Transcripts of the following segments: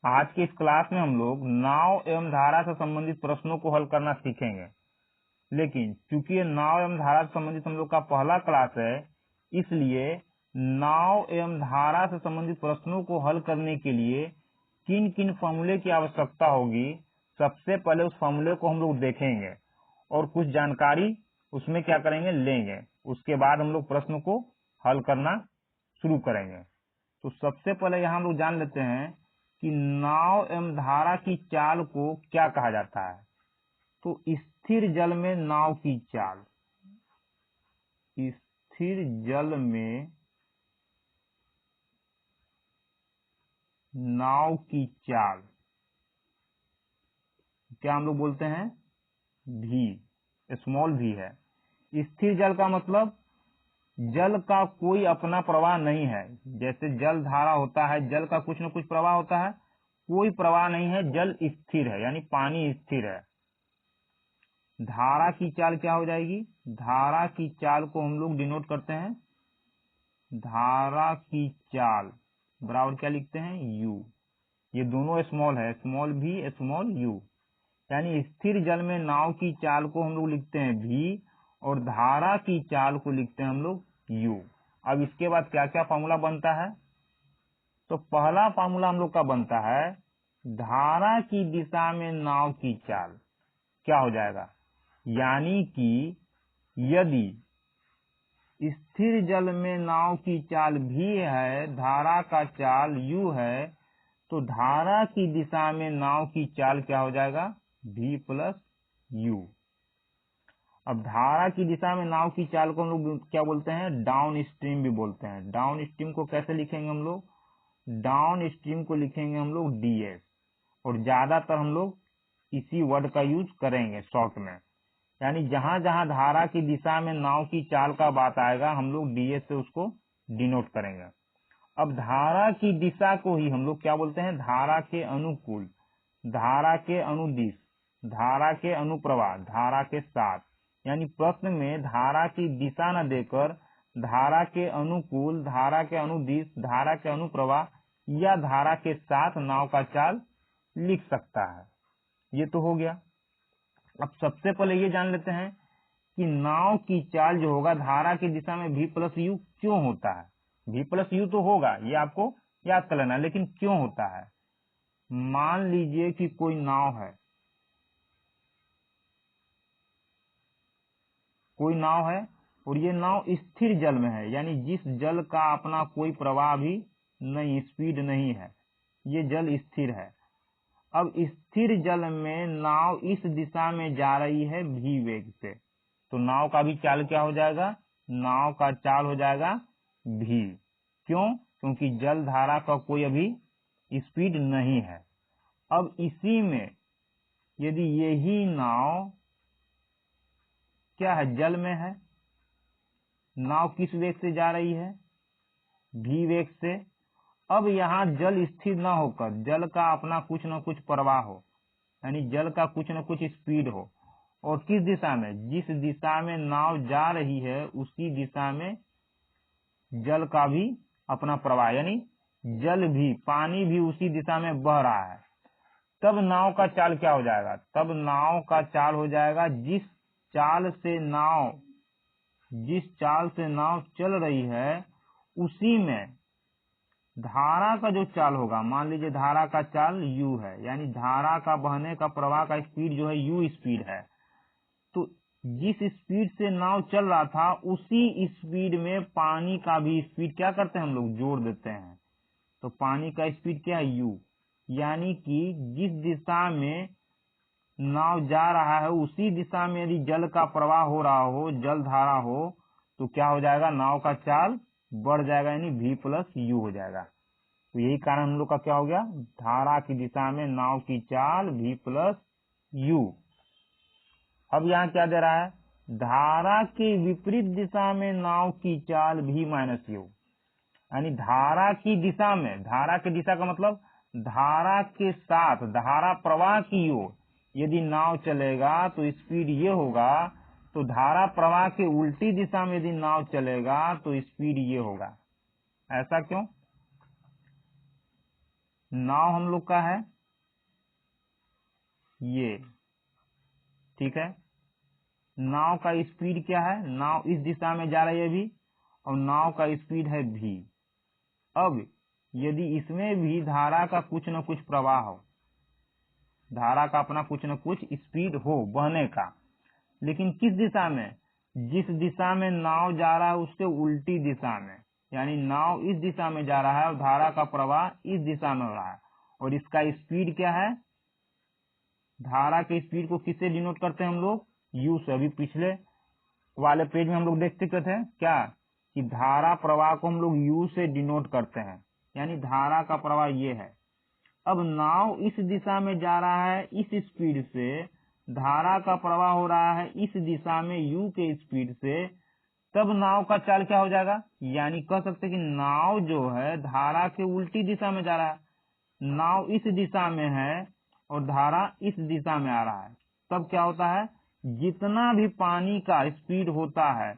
आज की इस क्लास में हम लोग नाव एवं धारा से संबंधित प्रश्नों को हल करना सीखेंगे। लेकिन चूंकि ये नाव एवं धारा से संबंधित हम लोग का पहला क्लास है, इसलिए नाव एवं धारा से संबंधित प्रश्नों को हल करने के लिए किन किन फॉर्मूले की आवश्यकता होगी, सबसे पहले उस फॉर्मूले को हम लोग देखेंगे और कुछ जानकारी उसमें क्या करेंगे, लेंगे। उसके बाद हम लोग प्रश्न को हल करना शुरू करेंगे। तो सबसे पहले यहाँ हम लोग जान लेते हैं कि नाव एवं धारा की चाल को क्या कहा जाता है। तो स्थिर जल में नाव की चाल, स्थिर जल में नाव की चाल क्या हम लोग बोलते हैं, भी, स्मॉल भी है। स्थिर जल का मतलब जल का कोई अपना प्रवाह नहीं है। जैसे जल धारा होता है, जल का कुछ न कुछ प्रवाह होता है, कोई प्रवाह नहीं है, जल स्थिर है, यानी पानी स्थिर है। धारा की चाल क्या हो जाएगी, धारा की चाल को हम लोग डिनोट करते हैं, धारा की चाल बराबर क्या लिखते हैं, यू। ये दोनों स्मॉल है, स्मॉल भी स्मॉल यू, यानी स्थिर जल में नाव की चाल को हम लोग लिखते हैं भी और धारा की चाल को लिखते हैं हम लोग यू। अब इसके बाद क्या क्या फॉर्मूला बनता है, तो पहला फॉर्मूला हम लोग का बनता है, धारा की दिशा में नाव की चाल क्या हो जाएगा, यानी कि यदि स्थिर जल में नाव की चाल भी है, धारा का चाल u है, तो धारा की दिशा में नाव की चाल क्या हो जाएगा, v प्लस यू। अब धारा की दिशा में नाव की चाल को हम लोग क्या बोलते हैं, डाउन स्ट्रीम भी बोलते हैं। डाउन स्ट्रीम को कैसे लिखेंगे हम लोग, डाउन स्ट्रीम को लिखेंगे हम लोग ds, और ज्यादातर हम लोग इसी वर्ड का यूज करेंगे शॉर्ट में, यानी जहां जहां धारा की दिशा में नाव की चाल का बात आएगा हम लोग ds से उसको डिनोट करेंगे। अब धारा की दिशा को ही हम लोग क्या बोलते हैं, धारा के अनुकूल, धारा के अनुदिश, धारा के अनुप्रवाह, धारा के साथ, यानी प्रश्न में धारा की दिशा न देकर धारा के अनुकूल, धारा के अनुदिश, धारा के अनुप्रवाह या धारा के साथ नाव का चाल लिख सकता है। ये तो हो गया। अब सबसे पहले ये जान लेते हैं कि नाव की चाल जो होगा धारा की दिशा में v प्लस यू क्यों होता है। v प्लस यू तो होगा, ये आपको याद कर लेना, लेकिन क्यों होता है। मान लीजिए कि कोई नाव है, कोई नाव है और ये नाव स्थिर जल में है, यानी जिस जल का अपना कोई प्रवाह भी नहीं, स्पीड नहीं है, ये जल स्थिर है। अब स्थिर जल में नाव इस दिशा में जा रही है v वेग से, तो नाव का भी चाल क्या हो जाएगा, नाव का चाल हो जाएगा v। क्यों, क्योंकि जल धारा का कोई अभी स्पीड नहीं है। अब इसी में यदि यही नाव क्या है, जल में है, नाव किस वेग से जा रही है, v वेग से। अब यहाँ जल स्थिर न होकर जल का अपना कुछ न कुछ प्रवाह हो, यानी जल का कुछ न कुछ स्पीड हो, और किस दिशा में, जिस दिशा में नाव जा रही है उसी दिशा में जल का भी अपना प्रवाह, यानी जल भी, पानी भी उसी दिशा में बह रहा है। तब नाव का चाल क्या हो जाएगा, तब नाव का चाल हो जाएगा जिस चाल से नाव चल रही है उसी में धारा का जो चाल होगा, मान लीजिए धारा का चाल u है, यानी धारा का बहने का प्रवाह का स्पीड जो है u स्पीड है, तो जिस स्पीड से नाव चल रहा था उसी स्पीड में पानी का भी स्पीड क्या करते हैं हम लोग, जोड़ देते हैं। तो पानी का स्पीड क्या है, u, यानी कि जिस दिशा में नाव जा रहा है उसी दिशा में यदि जल का प्रवाह हो रहा हो, जल धारा हो, तो क्या हो जाएगा, नाव का चाल बढ़ जाएगा, यानी v प्लस यू हो जाएगा। तो यही कारण हम लोग का क्या हो गया, धारा की दिशा में नाव की चाल v प्लस यू। अब यहाँ क्या दे रहा है, धारा के विपरीत दिशा में नाव की चाल v माइनस यू, यानी धारा की दिशा में, धारा की दिशा का मतलब धारा के साथ धारा प्रवाह की ओर यदि नाव चलेगा तो स्पीड ये होगा, तो धारा प्रवाह के उल्टी दिशा में यदि नाव चलेगा तो स्पीड ये होगा। ऐसा क्यों, नाव हम लोग का है ये, ठीक है। नाव का स्पीड क्या है, नाव इस दिशा में जा रही है अभी, और नाव का स्पीड है v। अब यदि इसमें भी धारा का कुछ न कुछ प्रवाह हो, धारा का अपना कुछ न कुछ स्पीड हो बहने का, लेकिन किस दिशा में, जिस दिशा में नाव जा रहा है उसके उल्टी दिशा में, यानी नाव इस दिशा में जा रहा है और धारा का प्रवाह इस दिशा में हो रहा है, और इसका स्पीड क्या है, धारा के स्पीड को किससे डिनोट करते हैं हम लोग, u से। अभी पिछले वाले पेज में हम लोग देख चुके थे क्या, कि धारा प्रवाह को हम लोग u से डिनोट करते हैं, यानी धारा का प्रवाह ये है। अब नाव इस दिशा में जा रहा है इस स्पीड से, धारा का प्रवाह हो रहा है इस दिशा में u के स्पीड से, तब नाव का चाल क्या हो जाएगा, यानी कह सकते कि नाव जो है धारा के उल्टी दिशा में जा रहा है। नाव इस दिशा में है और धारा इस दिशा में आ रहा है, तब क्या होता है, जितना भी पानी का स्पीड होता है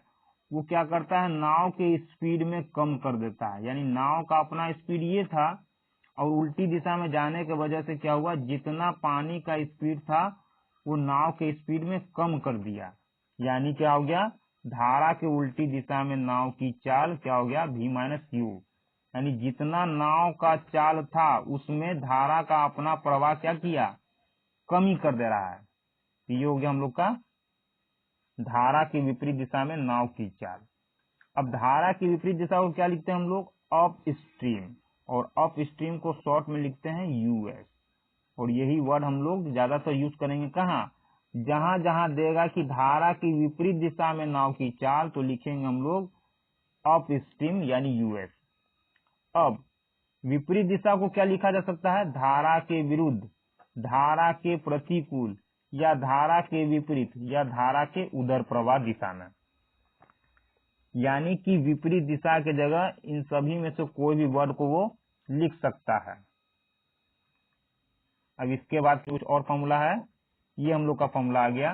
वो क्या करता है, नाव के स्पीड में कम कर देता है। यानी नाव का अपना स्पीड ये था और उल्टी दिशा में जाने की वजह से क्या हुआ, जितना पानी का स्पीड था वो नाव के स्पीड में कम कर दिया। यानी क्या हो गया, धारा के उल्टी दिशा में नाव की चाल क्या हो गया, v माइनस यू। यानी जितना नाव का चाल था उसमें धारा का अपना प्रवाह क्या किया, कमी कर दे रहा है। ये हो गया हम लोग का धारा की विपरीत दिशा में नाव की चाल। अब धारा की विपरीत दिशा को क्या लिखते हैं हम लोग, अप स्ट्रीम, और अप स्ट्रीम को शॉर्ट में लिखते हैं यूएस। और यही वर्ड हम लोग ज्यादातर यूज करेंगे कहाँ, जहां जहां देगा कि धारा की विपरीत दिशा में नाव की चाल, तो लिखेंगे हम लोग अप स्ट्रीम यानी यूएस। अब विपरीत दिशा को क्या लिखा जा सकता है, धारा के विरुद्ध, धारा के प्रतिकूल, या धारा के विपरीत, या धारा के उदर प्रवाह दिशा में। यानी कि विपरीत दिशा के जगह इन सभी में से कोई भी वर्ड को वो लिख सकता है। अब इसके बाद कुछ और फॉर्मूला है, ये हम लोग का फॉर्मूला आ गया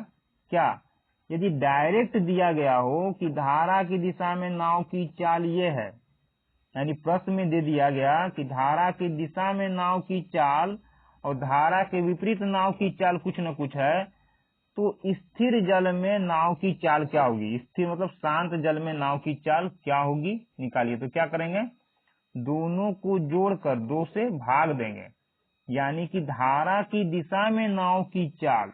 क्या, यदि डायरेक्ट दिया गया हो कि धारा की दिशा में नाव की चाल ये है, यानी प्रश्न में दे दिया गया कि धारा की दिशा में नाव की चाल और धारा के विपरीत नाव की चाल कुछ न कुछ है, तो स्थिर जल में नाव की चाल क्या होगी, स्थिर मतलब शांत जल में नाव की चाल क्या होगी, निकालिए। तो क्या करेंगे, दोनों को जोड़कर 2 से भाग देंगे, यानी कि धारा की दिशा में नाव की चाल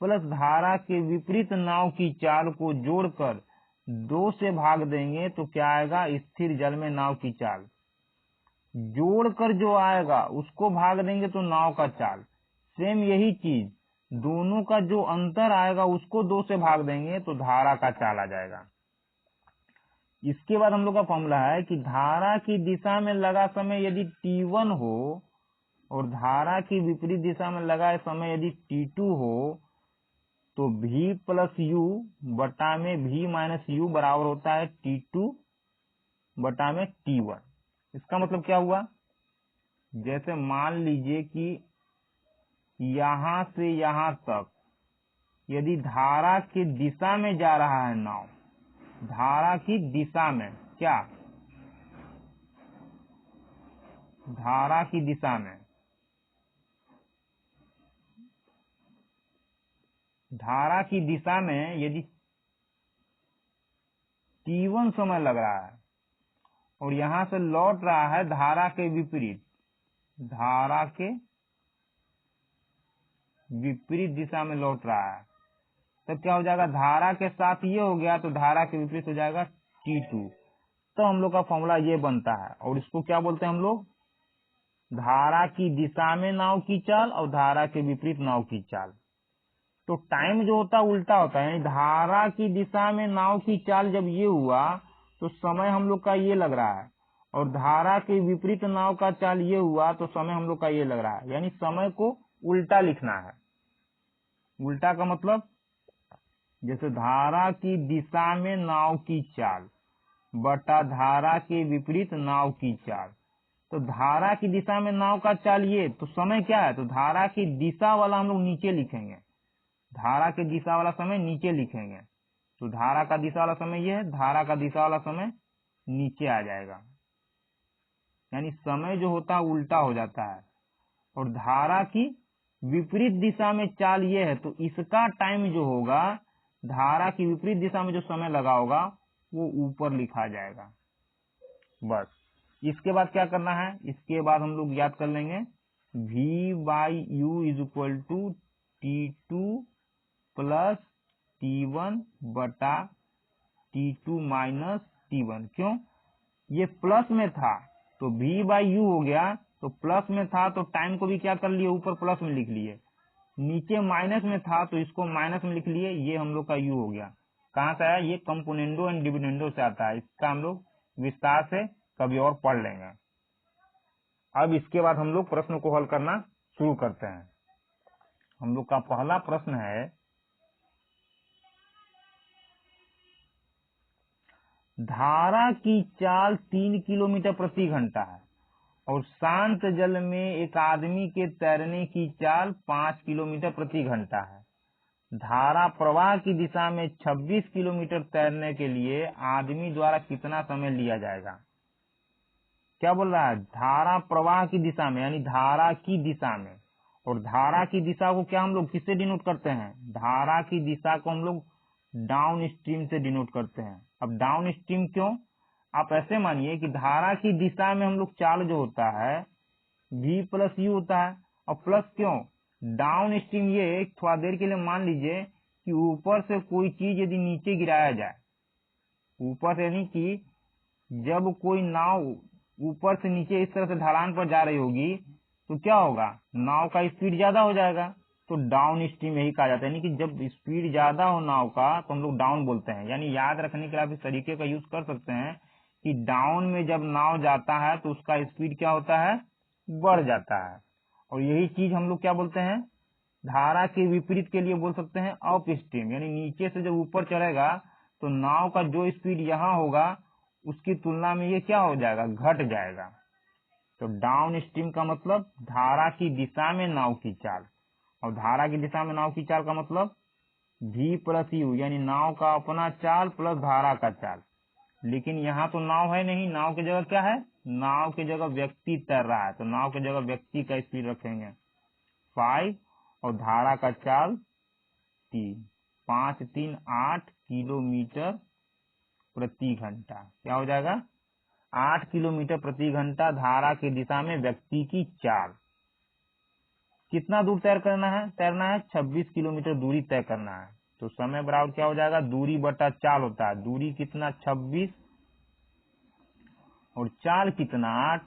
प्लस धारा के विपरीत नाव की चाल को जोड़कर 2 से भाग देंगे, तो क्या आएगा, स्थिर जल में नाव की चाल। जोड़कर जो आएगा उसको भाग देंगे तो नाव का चाल। सेम यही चीज, दोनों का जो अंतर आएगा उसको 2 से भाग देंगे तो धारा का चाल आ जाएगा। इसके बाद हम लोग का फॉर्मूला है कि धारा की दिशा में लगा समय यदि t1 हो और धारा की विपरीत दिशा में लगा समय यदि t2 हो, तो v प्लस यू बटा में v माइनस यू बराबर होता है t2 बटा में t1। इसका मतलब क्या हुआ, जैसे मान लीजिए कि यहां से यहां तक यदि धारा की दिशा में जा रहा है नाव, धारा की दिशा में क्या, धारा की दिशा में, धारा की दिशा में यदि t1 समय लग रहा है और यहां से लौट रहा है धारा के विपरीत, धारा के विपरीत दिशा में लौट रहा है, तब क्या हो जाएगा, धारा के साथ ये हो गया तो धारा के विपरीत हो जाएगा t2। तो हम लोग का फॉर्मूला ये बनता है, और इसको क्या बोलते हैं हम लोग, धारा की दिशा में नाव की चाल और धारा के विपरीत नाव की चाल। तो टाइम जो होता है उल्टा होता है, यानी धारा की दिशा में नाव की चाल जब ये हुआ तो समय हम लोग का ये लग रहा है, और धारा के विपरीत नाव का चाल ये हुआ तो समय हम लोग का ये लग रहा है। यानी समय को उल्टा लिखना है। उल्टा का मतलब, जैसे धारा की दिशा में नाव की चाल बटा धारा के विपरीत नाव की चाल, तो धारा की दिशा में नाव का चाल ये, तो समय क्या है, तो धारा की दिशा वाला हम लोग नीचे लिखेंगे, धारा की दिशा वाला समय नीचे लिखेंगे, तो धारा का दिशा वाला समय ये है, धारा का दिशा वाला समय नीचे आ जाएगा। यानी समय जो होता है उल्टा हो जाता है, और धारा की विपरीत दिशा में चाल ये है, तो इसका टाइम जो होगा धारा की विपरीत दिशा में जो समय लगा होगा वो ऊपर लिखा जाएगा। बस इसके बाद क्या करना है, इसके बाद हम लोग याद कर लेंगे V/U is equal to T2 plus T1 बटा T2 माइनस T1। क्यों, ये प्लस में था तो V/U हो गया, तो प्लस में था तो टाइम को भी क्या कर लिए, ऊपर प्लस में लिख लिए, नीचे माइनस में था तो इसको माइनस में लिख लिए, ये हम लोग का U हो गया। कहाँ से आया, ये कंपोनेंडो एंड डिविडेंडो से आता है, इसका हम लोग विस्तार से कभी और पढ़ लेंगे। अब इसके बाद हम लोग प्रश्न को हल करना शुरू करते हैं। हम लोग का पहला प्रश्न है, धारा की चाल 3 किलोमीटर प्रति घंटा है और शांत जल में एक आदमी के तैरने की चाल 5 किलोमीटर प्रति घंटा है। धारा प्रवाह की दिशा में 26 किलोमीटर तैरने के लिए आदमी द्वारा कितना समय लिया जाएगा। क्या बोल रहा है, धारा प्रवाह की दिशा में यानी धारा की दिशा में, और धारा की दिशा को क्या हम लोग किससे डिनोट करते हैं, धारा की दिशा को हम लोग डाउन स्ट्रीम से डिनोट करते हैं। अब डाउन स्ट्रीम क्यों, आप ऐसे मानिए कि धारा की दिशा में हम लोग चाल जो होता है V+U होता है, और प्लस क्यों, डाउन स्ट्रीम ये थोड़ा देर के लिए मान लीजिए कि ऊपर से कोई चीज यदि नीचे गिराया जाए, ऊपर से यानी कि जब कोई नाव ऊपर से नीचे इस तरह से ढलान पर जा रही होगी तो क्या होगा, नाव का स्पीड ज्यादा हो जाएगा, तो डाउन स्ट्रीम यही कहा जाता है। यानी कि जब स्पीड ज्यादा हो नाव का तो हम लोग डाउन बोलते हैं। यानी याद रखने के लिए आप इस तरीके का यूज कर सकते हैं कि डाउन में जब नाव जाता है तो उसका स्पीड क्या होता है, बढ़ जाता है। और यही चीज हम लोग क्या बोलते हैं, धारा के विपरीत के लिए बोल सकते हैं अप स्ट्रीम, यानी नीचे से जब ऊपर चढ़ेगा तो नाव का जो स्पीड यहाँ होगा उसकी तुलना में ये क्या हो जाएगा, घट जाएगा। तो डाउन स्ट्रीम का मतलब धारा की दिशा में नाव की चाल, और धारा की दिशा में नाव की चाल का मतलब V+U यानी नाव का अपना चाल प्लस धारा का चाल। लेकिन यहाँ तो नाव है नहीं, नाव की जगह क्या है, नाव की जगह व्यक्ति तैर रहा है, तो नाव की जगह व्यक्ति का स्पीड रखेंगे 5 और धारा का चाल 3, 5 3 8 किलोमीटर प्रति घंटा। क्या हो जाएगा, 8 किलोमीटर प्रति घंटा धारा की दिशा में व्यक्ति की चाल। कितना दूर तैरना है 26 किलोमीटर दूरी तय करना है। तो समय बराबर क्या हो जाएगा, दूरी बटा चाल होता है, दूरी कितना 26 और चाल कितना 8,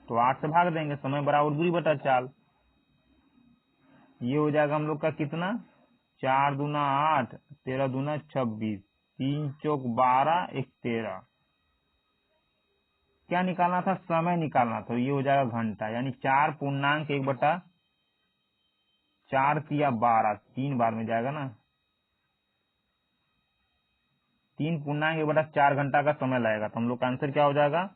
तो 8 से भाग देंगे, समय बराबर दूरी बटा चाल। ये हो जाएगा हम लोग का कितना, 4 दूना 8, 13 दूना 26, 3 चौक 12, 1 13। क्या निकालना था, समय निकालना था, ये हो जाएगा घंटा। यानी 4.1/4 तिया 12, 3 बार में जाएगा ना, 3.1/4 घंटा का समय लगेगा। तो हम लोग का आंसर क्या हो जाएगा,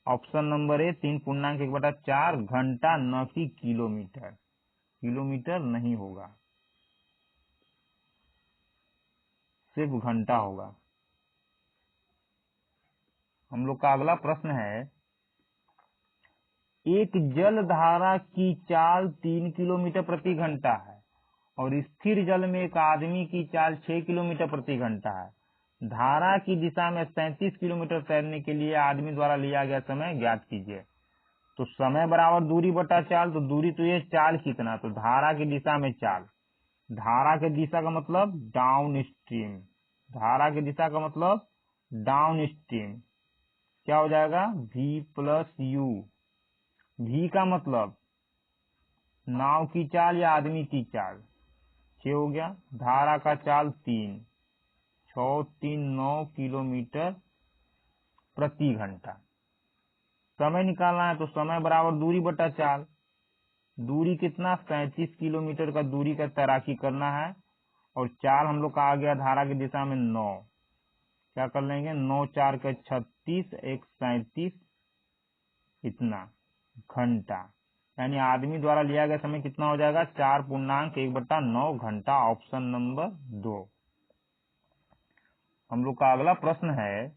ऑप्शन नंबर ए 3.1/4 घंटा, न कि किलोमीटर। किलोमीटर नहीं होगा, सिर्फ घंटा होगा। हम लोग का अगला प्रश्न है, एक जल धारा की चाल 3 किलोमीटर प्रति घंटा है और स्थिर जल में एक आदमी की चाल 6 किलोमीटर प्रति घंटा है। धारा की दिशा में 37 किलोमीटर तैरने के लिए आदमी द्वारा लिया गया समय ज्ञात कीजिए। तो समय बराबर दूरी बटा चाल, तो दूरी तो ये, चाल कितना, तो धारा की दिशा में चाल, धारा की दिशा का मतलब डाउन स्ट्रीम, धारा की दिशा का मतलब डाउन स्ट्रीम। क्या हो जाएगा, V+U। V का मतलब नाव की चाल या आदमी की चाल, 6 हो गया, धारा का चाल 3, 6 3 9 किलोमीटर प्रति घंटा। समय निकालना है तो समय बराबर दूरी बटा चाल, दूरी कितना 37 किलोमीटर का दूरी का तैराकी करना है, और चाल हम लोग का आ गया धारा की दिशा में 9। क्या कर लेंगे, 9 4 के 36, 1 37, इतना घंटा। यानी आदमी द्वारा लिया गया समय कितना हो जाएगा, 4.1/9 घंटा, ऑप्शन नंबर 2। हम लोग का अगला प्रश्न है,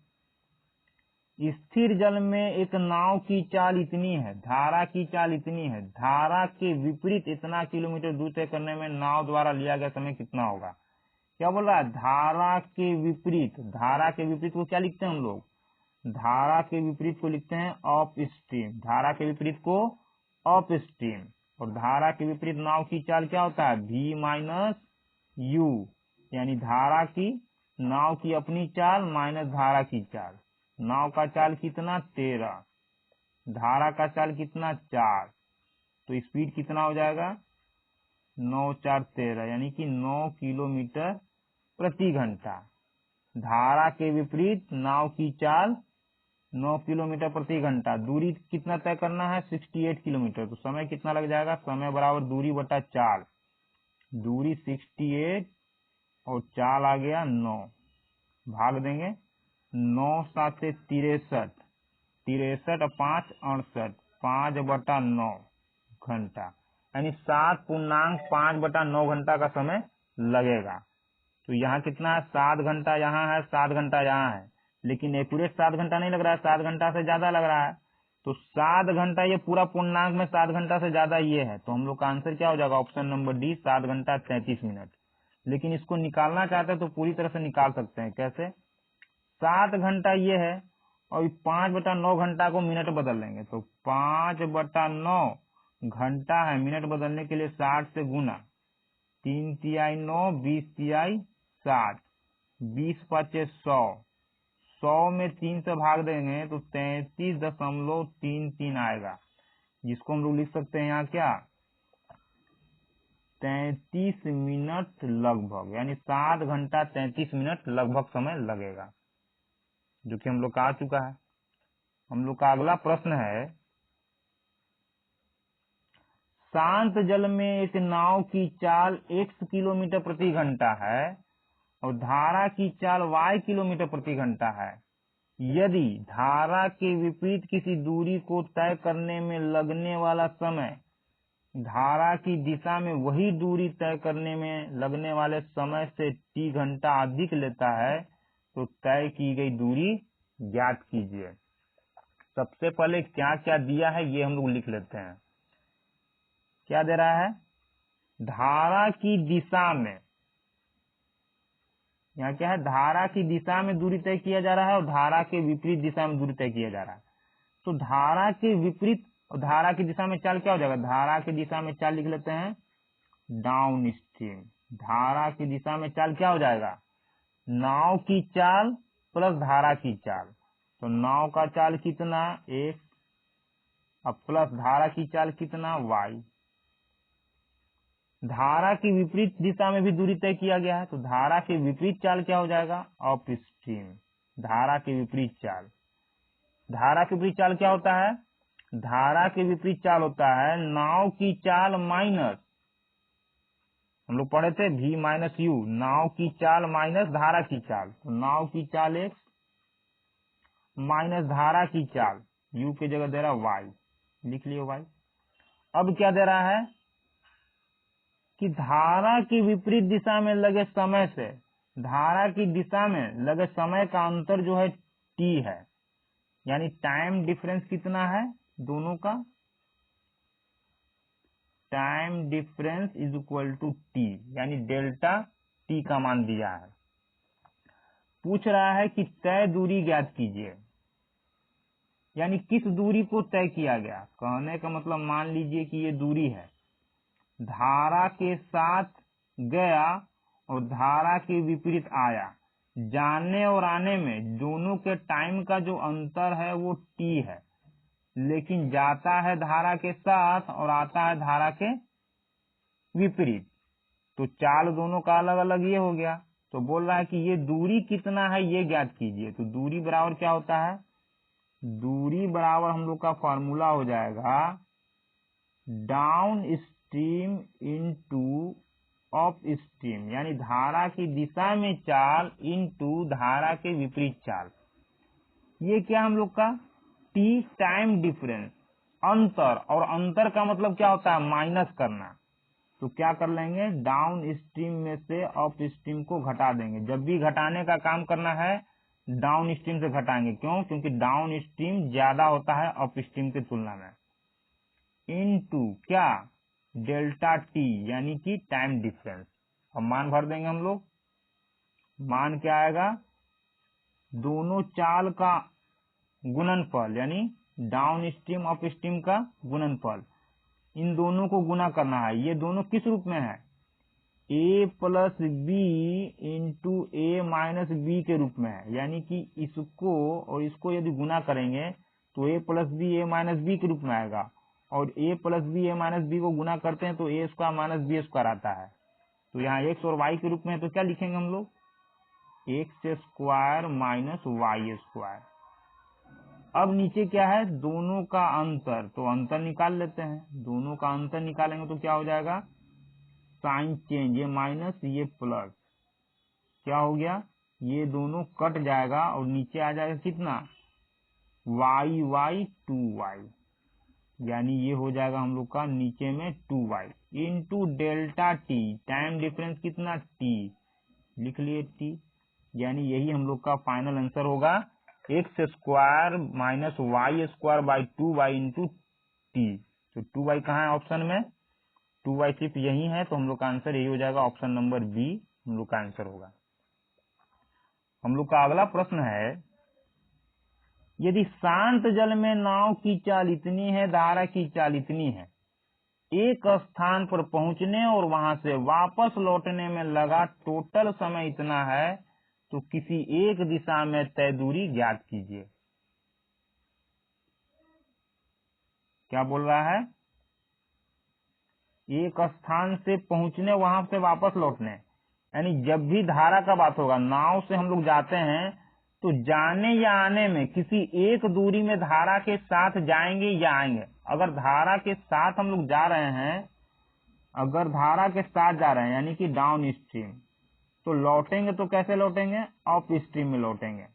स्थिर जल में एक नाव की चाल इतनी है, धारा की चाल इतनी है, धारा के विपरीत इतना किलोमीटर दूर तय करने में नाव द्वारा लिया गया समय कितना होगा। क्या बोल रहा है, धारा के विपरीत। धारा के विपरीत को क्या लिखते हैं हम लोग, धारा के विपरीत को लिखते हैं अप स्ट्रीम। धारा के विपरीत को अप स्ट्रीम। और धारा के विपरीत नाव की चाल क्या होता है, v माइनस यू, यानी धारा की, नाव की अपनी चाल माइनस धारा की चाल। नाव का चाल कितना 13, धारा का चाल कितना 4, तो स्पीड कितना हो जाएगा 9 4 13, यानी कि 9 किलोमीटर प्रति घंटा। धारा के विपरीत नाव की चाल 9 किलोमीटर प्रति घंटा। दूरी कितना तय करना है 68 किलोमीटर, तो समय कितना लग जाएगा, समय बराबर दूरी बटा चाल। दूरी 68 और चाल आ गया 9, भाग देंगे 9 7 63, 63 और 5 68, 5/9 घंटा, यानी 7.5/9 घंटा का समय लगेगा। तो यहाँ कितना है, 7 घंटा यहाँ है, 7 घंटा यहाँ है, लेकिन एक्यूरेट 7 घंटा नहीं लग रहा है, 7 घंटा से ज्यादा लग रहा है। तो 7 घंटा, ये पूरा पूर्णांक में 7 घंटा से ज्यादा ये है, तो हम लोग का आंसर क्या हो जाएगा, ऑप्शन नंबर डी, 7 घंटा 33 मिनट। लेकिन इसको निकालना चाहते हैं तो पूरी तरह से निकाल सकते हैं। कैसे, 7 घंटा ये है और 5/9 घंटा को मिनट बदल लेंगे, तो 5/9 घंटा है, मिनट बदलने के लिए 60 से गुना, 3 तिहाई 9, 20 तिहाई 60, 20 5 100, 100 में 3 से भाग देंगे तो 33.33 आएगा, जिसको हम लोग लिख सकते हैं यहाँ क्या, 33 मिनट लगभग, यानी 7 घंटा 33 मिनट लगभग समय लगेगा, जो कि हम लोग का आ चुका है। हम लोग का अगला प्रश्न है, शांत जल में एक नाव की चाल x किलोमीटर प्रति घंटा है और धारा की चाल y किलोमीटर प्रति घंटा है। यदि धारा के विपरीत किसी दूरी को तय करने में लगने वाला समय धारा की दिशा में वही दूरी तय करने में लगने वाले समय से t घंटा अधिक लेता है, तो तय की गई दूरी ज्ञात कीजिए। सबसे पहले क्या क्या दिया है ये हम लोग लिख लेते हैं। क्या दे रहा है, धारा की दिशा में, यहाँ क्या है, धारा की दिशा में दूरी तय किया जा रहा है और धारा के विपरीत दिशा में दूरी तय किया जा रहा है। तो धारा के विपरीत और धारा की दिशा में चाल क्या हो जाएगा, धारा की दिशा में चाल लिख लेते हैं डाउन स्ट्रीम। धारा की दिशा में चाल क्या हो जाएगा, नाव की चाल प्लस धारा की चाल, तो नाव का चाल कितना x, अब प्लस धारा की चाल कितना y। धारा की विपरीत दिशा में भी दूरी तय किया गया है, तो धारा के विपरीत चाल क्या हो जाएगा, अप स्ट्रीम। धारा के विपरीत चाल, धारा के विपरीत चाल क्या होता है, धारा के विपरीत चाल होता है नाव की चाल माइनस, हम लोग पढ़े थे v माइनस यू, नाव की चाल माइनस धारा की चाल, तो नाव की चाल x माइनस धारा की चाल, u की जगह दे रहा y, लिख लियो y। अब क्या दे रहा है कि धारा की विपरीत दिशा में लगे समय से धारा की दिशा में लगे समय का अंतर जो है t है, यानी टाइम डिफरेंस कितना है दोनों का, time difference is equal to T, यानी डेल्टा टी का मान दिया है। पूछ रहा है कि तय दूरी ज्ञात कीजिए, यानी किस दूरी को तय किया गया। कहने का मतलब मान लीजिए कि ये दूरी है, धारा के साथ गया और धारा के विपरीत आया, जाने और आने में दोनों के टाइम का जो अंतर है वो t है, लेकिन जाता है धारा के साथ और आता है धारा के विपरीत, तो चाल दोनों का अलग अलग ये हो गया। तो बोल रहा है कि ये दूरी कितना है ये ज्ञात कीजिए। तो दूरी बराबर क्या होता है, दूरी बराबर हम लोग का फॉर्मूला हो जाएगा down stream into up stream, यानी धारा की दिशा में चाल इनटू धारा के विपरीत चाल। ये क्या हम लोग का टी टाइम डिफरेंस, अंतर, और अंतर का मतलब क्या होता है माइनस करना। तो क्या कर लेंगे, डाउन स्ट्रीम में से अप स्ट्रीम को घटा देंगे। जब भी घटाने का काम करना है डाउन स्ट्रीम से घटाएंगे। क्यों? क्योंकि डाउन स्ट्रीम ज्यादा होता है अप स्ट्रीम की तुलना में। इनटू क्या? डेल्टा टी, यानी कि टाइम डिफरेंस। अब मान भर देंगे हम लोग। मान क्या आएगा? दोनों चाल का गुणनफल, यानी डाउन स्ट्रीम अप स्ट्रीम का गुणनफल, इन दोनों को गुना करना है। ये दोनों किस रूप में है? a plus B into A minus B के रूप में है। यानी कि इसको और इसको यदि गुना करेंगे तो a plus B A minus B के रूप में आएगा, और a plus B A minus B को गुना करते हैं तो a square minus B square आता है। तो यहाँ x और y के रूप में है, तो क्या लिखेंगे हम लोग? X square minus Y square. अब नीचे क्या है? दोनों का अंतर, तो अंतर निकाल लेते हैं। दोनों का अंतर निकालेंगे तो क्या हो जाएगा? साइन चेंज, ये माइनस ये प्लस, क्या हो गया? ये दोनों कट जाएगा और नीचे आ जाएगा कितना? वाई वाई 2y, यानी ये हो जाएगा हम लोग का नीचे में 2y into delta T. Time difference कितना? t, लिख लिए t, यानी यही हम लोग का फाइनल आंसर होगा, X square minus Y square by 2y into T. तो 2y कहाँ है ऑप्शन में? 2y सिर्फ यही है, तो हम लोग का आंसर यही हो जाएगा, ऑप्शन नंबर बी हम लोग का आंसर होगा। हम लोग का अगला प्रश्न है, यदि शांत जल में नाव की चाल इतनी है, धारा की चाल इतनी है, एक स्थान पर पहुंचने और वहां से वापस लौटने में लगा टोटल समय इतना है, तो किसी एक दिशा में तय दूरी ज्ञात कीजिए। क्या बोल रहा है? एक स्थान से पहुंचने, वहां से वापस लौटने, यानी जब भी धारा का बात होगा, नाव से हम लोग जाते हैं तो जाने या आने में किसी एक दूरी में धारा के साथ जाएंगे या आएंगे। अगर धारा के साथ हम लोग जा रहे हैं, अगर धारा के साथ जा रहे हैं यानी कि डाउन स्ट्रीम, तो लौटेंगे तो कैसे लौटेंगे? अप स्ट्रीम में लौटेंगे।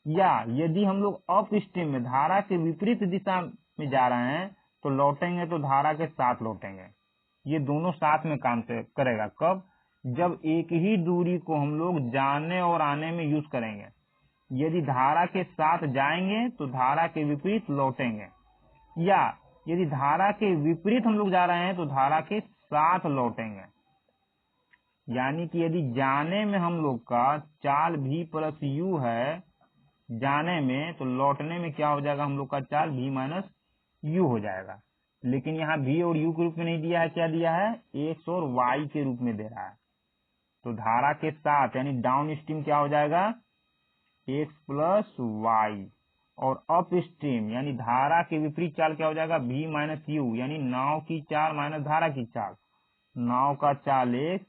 या यदि हम लोग अप स्ट्रीम में धारा के विपरीत दिशा में जा रहे हैं तो लौटेंगे तो धारा के साथ लौटेंगे। ये दोनों साथ में काम से करेगा। कब? जब एक ही दूरी को हम लोग जाने और आने में यूज करेंगे। यदि धारा के साथ जाएंगे तो धारा के विपरीत लौटेंगे, या यदि धारा के विपरीत हम लोग जा रहे हैं तो धारा के साथ लौटेंगे। यानी कि यदि जाने में हम लोग का चाल v प्लस यू है जाने में, तो लौटने में क्या हो जाएगा? हम लोग का चाल v माइनस यू हो जाएगा। लेकिन यहाँ v और u के रूप में नहीं दिया है, क्या दिया है? x और y के रूप में दे रहा है। तो धारा के साथ यानी डाउन स्ट्रीम क्या हो जाएगा? x प्लस वाई, और अप स्ट्रीम यानी धारा के विपरीत चाल क्या हो जाएगा? v माइनस यू, यानी नाव की चाल माइनस धारा की चाल। नाव का चाल x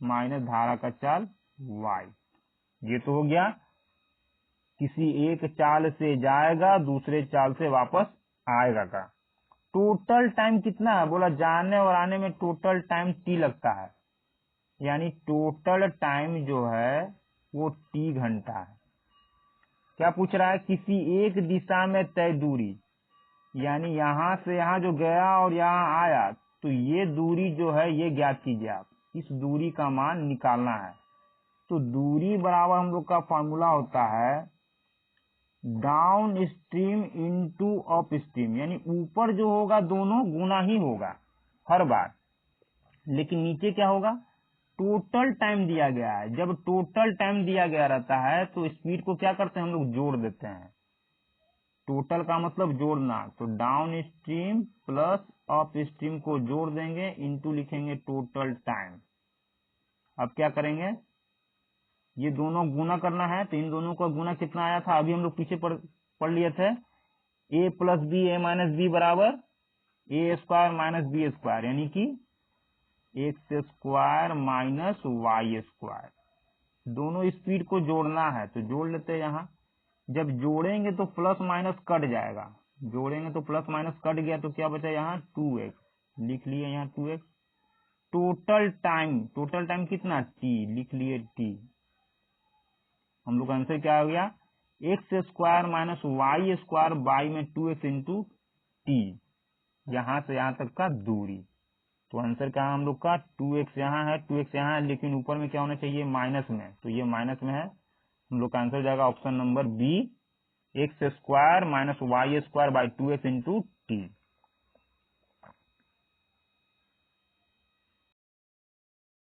माइनस धारा का चाल y। ये तो हो गया, किसी एक चाल से जाएगा दूसरे चाल से वापस आएगा का। टोटल टाइम कितना है? बोला जाने और आने में टोटल टाइम t लगता है, यानी टोटल टाइम जो है वो t घंटा है। क्या पूछ रहा है? किसी एक दिशा में तय दूरी, यानी यहां से यहां जो गया और यहां आया, तो ये दूरी जो है ये ज्ञात कीजिए आप। इस दूरी का मान निकालना है। तो दूरी बराबर हम लोग का फॉर्मूला होता है down stream into up stream, यानी ऊपर जो होगा दोनों गुना ही होगा हर बार, लेकिन नीचे क्या होगा? टोटल टाइम दिया गया है। जब टोटल टाइम दिया गया रहता है तो स्पीड को क्या करते हैं? हम लोग जोड़ देते हैं। टोटल का मतलब जोड़ना, तो down stream plus up stream को जोड़ देंगे, इंटू लिखेंगे टोटल टाइम। अब क्या करेंगे? ये दोनों गुना करना है, तो इन दोनों का गुना कितना आया था? अभी हम लोग पीछे पढ़ लिए थे, a plus B A minus B बराबर A square minus B square, यानी कि X square minus Y square. दोनों स्पीड को जोड़ना है तो जोड़ लेते हैं। यहाँ जब जोड़ेंगे तो प्लस माइनस कट जाएगा, जोड़ेंगे तो प्लस माइनस कट गया, तो क्या बचा? यहाँ 2x, लिख लिए यहाँ 2x। टोटल टाइम कितना? t, लिख लिए t। हम लोग का आंसर क्या हो गया? X square minus Y square by में 2x इंटू टी, यहां से यहां तक का दूरी। तो आंसर क्या है हम लोग का? 2x यहाँ है, 2x यहाँ है, लेकिन ऊपर में क्या होना चाहिए? माइनस में, तो ये माइनस में है, हम लोग का आंसर हो जाएगा option number B, x² - y² / 2x × t।